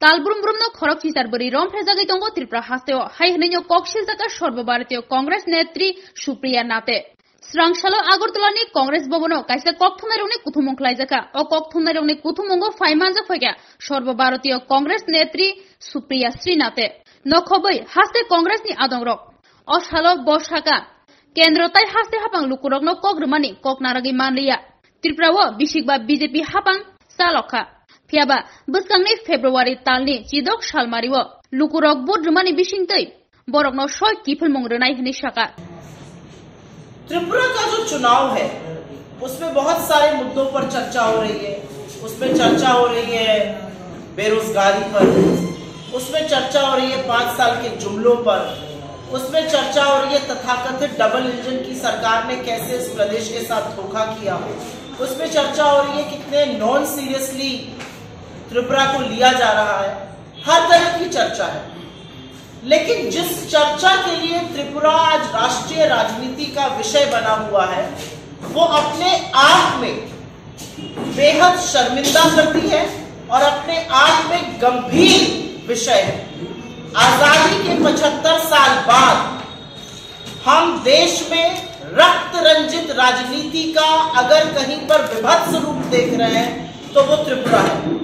तालब्रुमब्रुमनो खरक फिसारबरी रमफ्रेजागै दंगो त्रिपुरा हास्तेओ हाइहनैनो ककशिलजाका सर्वभारतीय कांग्रेस नेत्री सुप्रिया नाथे स्रांसालो आगरतलानि कांग्रेस भवनो काइसा ककथुमनायरौनि कुथुमंख्लायजाका अ ककथुमनायरौनि कुथुमंगो फाइमानजा फैगा सर्वभारतीय कांग्रेस नेत्री सुप्रिया श्रीनाथे नखबै हास्ते कांग्रेसनि आदंरक असालो बसाका केन्द्रताय हास्ते हापां लुकुरकनो कग्रुमानि ककनारागै मानलिया त्रिपुराओ बिसिकबा बीजेपी हापां सालखा फियाबा बसकांनि फेब्रुवारि तालनि चिदक सालमारिओ लुकुरक बुद्रुमानि बिसिंतै बरकनो सय किफुल मंगरनाय हनि शाका त्रिपुरा का जो चुनाव है उसमें बहुत सारे मुद्दों पर चर्चा हो रही है। उसमें चर्चा हो रही है बेरोजगारी पर, उसमें चर्चा हो रही है 5 साल के जुमलों पर, उसमें चर्चा हो रही है तथाकथित डबल इंजन की सरकार ने कैसे इस प्रदेश के साथ धोखा किया, उसमें चर्चा हो रही है कितने नॉन सीरियसली त्रिपुरा को लिया जा रहा है। हर तरह की चर्चा है, लेकिन जिस चर्चा के लिए त्रिपुरा आज राष्ट्रीय राजनीति का विषय बना हुआ है वो अपने आप में बेहद शर्मिंदा करती है और अपने आप में गंभीर विषय है। आजादी के 75 साल बाद हम देश में रक्त रंजित राजनीति का अगर कहीं पर विभत्स रूप देख रहे हैं तो वो त्रिपुरा है।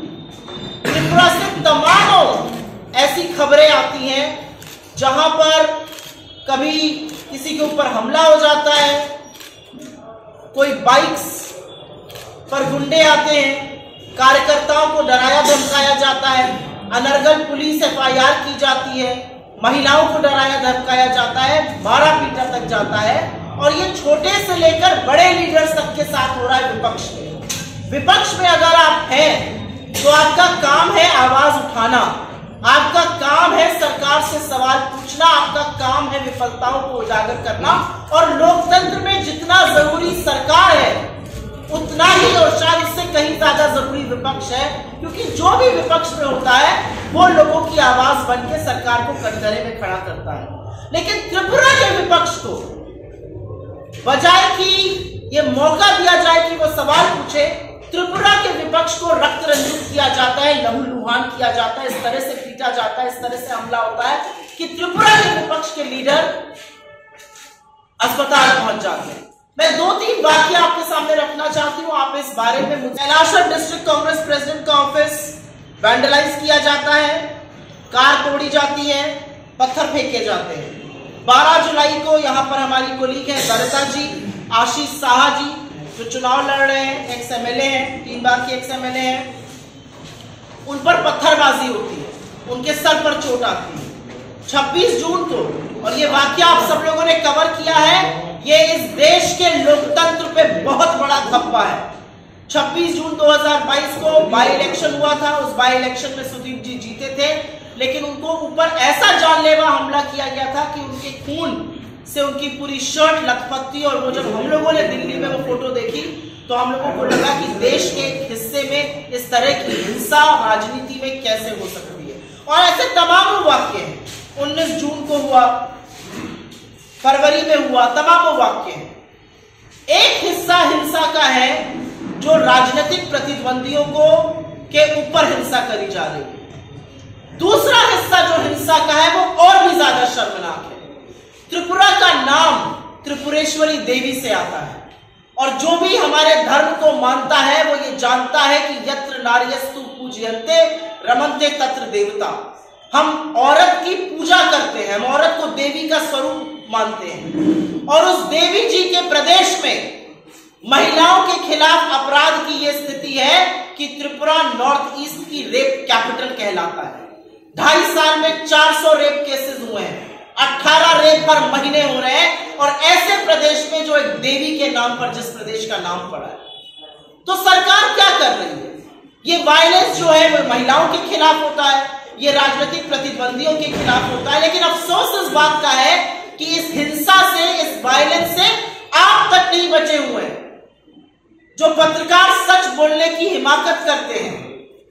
त्रिपुरा से तमाम ऐसी खबरें आती हैं जहां पर कभी किसी के ऊपर हमला हो जाता है, कोई बाइक्स पर गुंडे आते हैं, कार्यकर्ताओं को डराया धमकाया जाता है, अनर्गल पुलिस FIR की जाती है, महिलाओं को डराया धमकाया जाता है, मारा पीटा तक जाता है। और ये छोटे से लेकर बड़े लीडर्स तक के साथ हो रहा है विपक्ष में। विपक्ष में अगर आप हैं तो आपका काम है आवाज उठाना, आपका काम है सरकार से सवाल पूछना, आपका काम है विफलताओं को उजागर करना। और लोकतंत्र में जितना जरूरी सरकार है उतना ही और शायद इससे कहीं ज्यादा जरूरी विपक्ष है, क्योंकि जो भी विपक्ष में होता है वो लोगों की आवाज बन के सरकार को कटघरे में खड़ा करता है। लेकिन त्रिपुरा के विपक्ष को बजाय कि ये मौका दिया जाए कि वो सवाल पूछे, त्रिपुरा के विपक्ष को रक्त रंजित किया जाता है, लहूलुहान किया जाता है, इस तरह से पीटा जाता है, इस तरह से हमला होता है कि त्रिपुरा के विपक्ष के लीडर अस्पताल पहुंच जाते हैं। मैं 2-3 वाकया आपके सामने रखना चाहती हूं, आप इस बारे में कैलाशर डिस्ट्रिक्ट कांग्रेस प्रेसिडेंट का ऑफिस वैंडलाइज किया जाता है, कार तोड़ी जाती है, पत्थर फेंके जाते हैं। 12 जुलाई को यहाँ पर हमारी कोलीग है दरिता जी, आशीष साहा जी जो चुनाव लड़ रहे हैं, एक्स MLA हैं, 3 बार के एक्स MLA हैं, उन पर पत्थरबाजी होती है, उनके सर पर चोट आती है 26 जून को। और ये वाकया आप सब लोगों ने कवर किया है, ये इस देश के लोकतंत्र पे बहुत बड़ा धब्बा है। 26 जून 2022 को बाई इलेक्शन हुआ था, उस बाई इलेक्शन में सुदीप जी जीते थे, लेकिन उनको ऊपर ऐसा जानलेवा हमला किया गया था कि उनके खून से उनकी पूरी शर्ट लथपथ थी। और वो जब हम लोगों ने दिल्ली में वो फोटो देखी तो हम लोगों को लगा कि देश के एक हिस्से में इस तरह की हिंसा राजनीति में कैसे हो सकती है। और ऐसे तमाम वाक्य हैं, 19 जून को हुआ, फरवरी में हुआ, तमाम वाक्य हैं। एक हिस्सा हिंसा का है जो राजनीतिक प्रतिद्वंदियों को के ऊपर हिंसा करी जा रही है, दूसरा हिस्सा जो हिंसा का है वो और भी ज्यादा शर्मनाक है। त्रिपुरा का नाम त्रिपुरेश्वरी देवी से आता है, और जो भी हमारे धर्म को मानता है वो ये जानता है कि यत्र नार्यस्तु पूज्यन्ते रमन्ते तत्र देवता। हम औरत की पूजा करते हैं, हम औरत को देवी का स्वरूप मानते हैं, और उस देवी जी के प्रदेश में महिलाओं के खिलाफ अपराध की ये स्थिति है कि त्रिपुरा नॉर्थ ईस्ट की रेप कैपिटल कहलाता है। 2.5 साल में 400 रेप केसेस हुए हैं, 18 रेप पर महीने हो रहे हैं, और ऐसे प्रदेश में जो एक देवी के नाम पर जिस प्रदेश का नाम पड़ा है। तो सरकार क्या कर रही है? ये वायलेंस जो है वो महिलाओं के खिलाफ होता है, ये राजनीतिक प्रतिद्वंदियों के खिलाफ होता है, लेकिन अफसोस इस बात का है कि इस हिंसा से, इस वायलेंस से आप तक नहीं बचे हुए हैं। जो पत्रकार सच बोलने की हिमाकत करते हैं,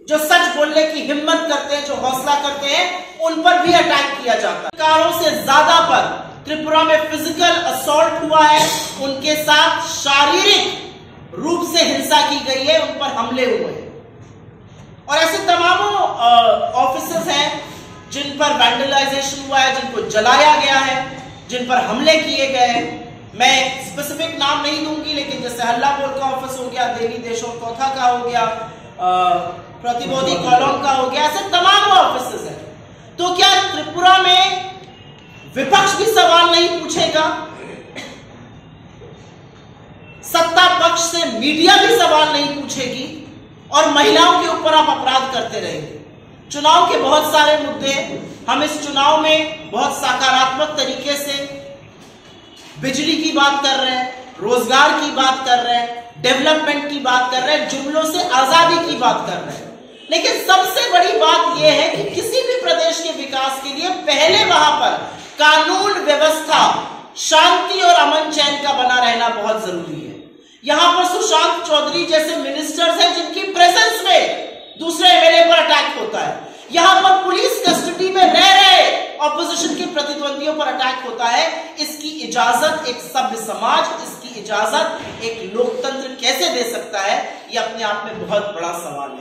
जो सच बोलने की हिम्मत करते हैं, जो हौसला करते हैं, उन पर भी अटैक किया जाता है। सरकारों से ज्यादा पर त्रिपुरा में फिजिकल असॉल्ट हुआ है, उनके साथ शारीरिक रूप से हिंसा की गई है, उन पर हमले हुए हैं। और ऐसे तमाम ऑफिस जिन पर वैंडलाइजेशन हुआ है, जिनको जलाया गया है, जिन पर हमले किए गए हैं। मैं स्पेसिफिक नाम नहीं दूंगी, लेकिन जैसे हल्ला बोल का ऑफिस हो गया, डेली देशोत्थान का हो गया, प्रतिबोधि कॉलम का हो गया, ऐसे तमाम ऑफिसेस हैं। तो क्या त्रिपुरा में विपक्ष भी सवाल नहीं पूछेगा? सत्ता पक्ष से मीडिया भी सवाल नहीं पूछेगी और महिलाओं के ऊपर आप अपराध करते रहेंगे? चुनाव के बहुत सारे मुद्दे, हम इस चुनाव में बहुत सकारात्मक तरीके से बिजली की बात कर रहे हैं, रोजगार की बात कर रहे हैं, डेवलपमेंट की बात कर रहे हैं, जुमलों से आजादी की बात कर रहे हैं। लेकिन सबसे बड़ी बात यह है कि किसी भी प्रदेश के विकास के लिए पहले वहां पर कानून व्यवस्था, शांति और अमन चैन का बना रहना बहुत जरूरी है। यहां पर सुशांत चौधरी जैसे मिनिस्टर्स हैं जिनकी प्रेजेंस में दूसरे एमएलए पर अटैक होता है। यहां पर पुलिस कस्टडी में रह रहे ऑपोजिशन के प्रतिद्वंदियों पर अटैक होता है। इसकी इजाजत एक सभ्य समाज, इसकी इजाजत एक लोकतंत्र कैसे दे सकता है? यह अपने आप में बहुत बड़ा सवाल है।